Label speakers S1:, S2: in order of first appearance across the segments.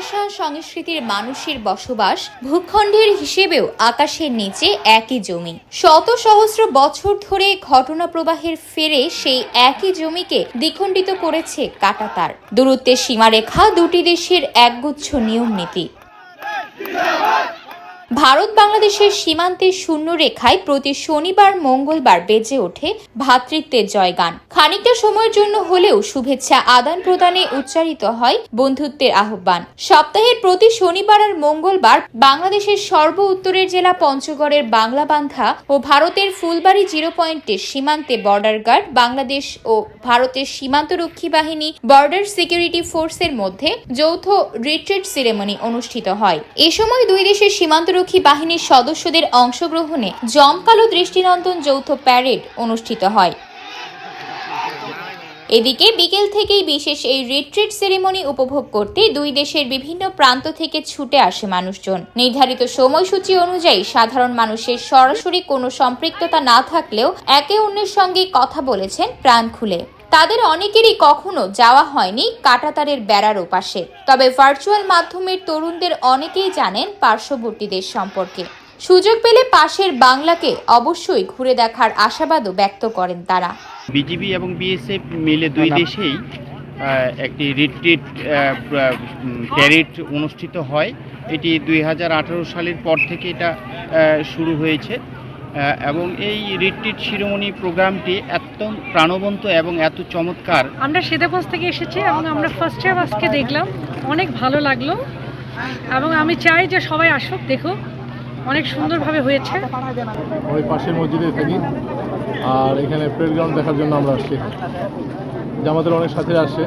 S1: ভাষা সংস্কৃতির মানুষের বসবাস ভূখণ্ডের হিসেবেও আকাশের নিচে একই জমি। শত সহস্র বছর ধরে ঘটনা প্রবাহের ফেরে সেই একই জমিকে দ্বিখণ্ডিত করেছে কাঁটাতার। দূরত্বের সীমারেখা দুটি দেশের একগুচ্ছ নিয়ম নীতি। ভারত বাংলাদেশের সীমান্তের শূন্য রেখায় প্রতি শনিবার মঙ্গলবার বেজে ওঠে ভ্রাতৃত্বের জয়গান। খানিকটা সময়ের জন্য হলেও শুভেচ্ছা আদান প্রদানে উচ্চারিত হয় বন্ধুত্বের আহ্বান। সপ্তাহের প্রতি শনিবার আর মঙ্গলবার বাংলাদেশের সর্ব উত্তরের জেলা পঞ্চগড়ের বাংলাবান্ধা ও ভারতের ফুলবাড়ি জিরো পয়েন্টের সীমান্তে বর্ডার গার্ড বাংলাদেশ ও ভারতের সীমান্তরক্ষী বাহিনী বর্ডার সিকিউরিটি ফোর্সের মধ্যে যৌথ রিট্রিট সেরেমনি অনুষ্ঠিত হয়। এ সময় দুই দেশের সীমান্তরক্ষী বাহিনীর সদস্যদের অংশগ্রহণে জমকালো দৃষ্টিনন্দন যৌথ প্যারেড অনুষ্ঠিত হয়। এদিকে বিকেল থেকেই বিশেষ এই রিট্রিট সেরেমনি উপভোগ করতে দুই দেশের বিভিন্ন প্রান্ত থেকে ছুটে আসে মানুষজন। নির্ধারিত সময়সূচি অনুযায়ী সাধারণ মানুষের সরাসরি কোনো সম্পৃক্ততা না থাকলেও একে অন্যের সঙ্গে কথা বলেছেন প্রাণ খুলে। তাদের অনেকেরই কখনো যাওয়া হয়নি কাঁটাতারের বেড়ার ওপাশে, তবে ভার্চুয়াল মাধ্যমের তরুণদের অনেকেই জানেন পার্শ্ববর্তী দেশ সম্পর্কে। সুযোগ পেলে পাশের বাংলাকে অবশ্যই ঘুরে দেখার আশাবাদও ব্যক্ত করেন তারা।
S2: বিজিবি এবং বিএসএফ মিলে দুই দেশেই একটি রিট্রিট প্যারেড অনুষ্ঠিত হয়। এটি 2018 সালের পর থেকে এটা শুরু হয়েছে এবং এই রিট্রিট শিরোমণি প্রোগ্রামটি এত প্রাণবন্ত এবং এত চমৎকার।
S3: আমরা সেদেগঞ্জ থেকে এসেছি এবং আমরা ফার্স্ট টাইম আজকে দেখলাম, অনেক ভালো লাগলো এবং আমি চাই যে সবাই আসুক, দেখুক, অনেক সুন্দরভাবে হয়েছে।
S4: ওই পাশের মসজিদে থাকি আর এখানে প্রেড গ্রাউন্ড দেখার জন্য আমরা আসছি, যে আমাদের অনেক সাথে আসছে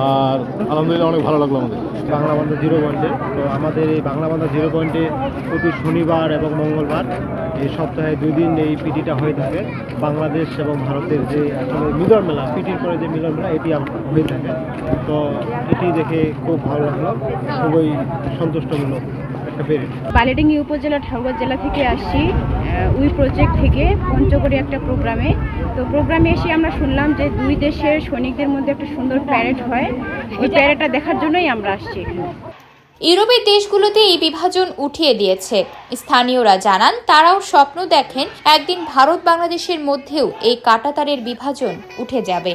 S4: আর আলহামদুলিল্লাহ অনেক ভালো লাগলো আমাদের।
S5: বাংলাবান্ধা জিরো পয়েন্টে, তো আমাদের এই বাংলাবান্ধা জিরো পয়েন্টে প্রতি শনিবার এবং মঙ্গলবার এই সপ্তাহে 2 দিন এই পিটিটা হয়ে থাকে। বাংলাদেশ এবং ভারতের যে আসলে মিলন মেলা, পিটির পরে যে মিলন মেলা, এটি হয়ে থাকে। তো এটি দেখে খুব ভালো লাগলো, খুবই সন্তুষ্টমূলক একটা পেরিড।
S6: বালিডাঙ্গি উপজেলা ঠাকুরগাঁও জেলা থেকে আসছি, উই প্রজেক্ট থেকে পঞ্চগড়ে একটা প্রোগ্রামে। তো প্রোগ্রামে এসে আমরা শুনলাম যে দুই দেশের সৈনিকদের মধ্যে একটা সুন্দর প্যারেড হয়, ওই প্যারেডটা দেখার জন্যই আমরা আসছি।
S1: ইউরোপের দেশগুলোতে এই বিভাজন উঠিয়ে দিয়েছে। স্থানীয়রা জানান তারাও স্বপ্ন দেখেন একদিন ভারত বাংলাদেশের মধ্যেও এই কাঁটাতারের বিভাজন উঠে যাবে।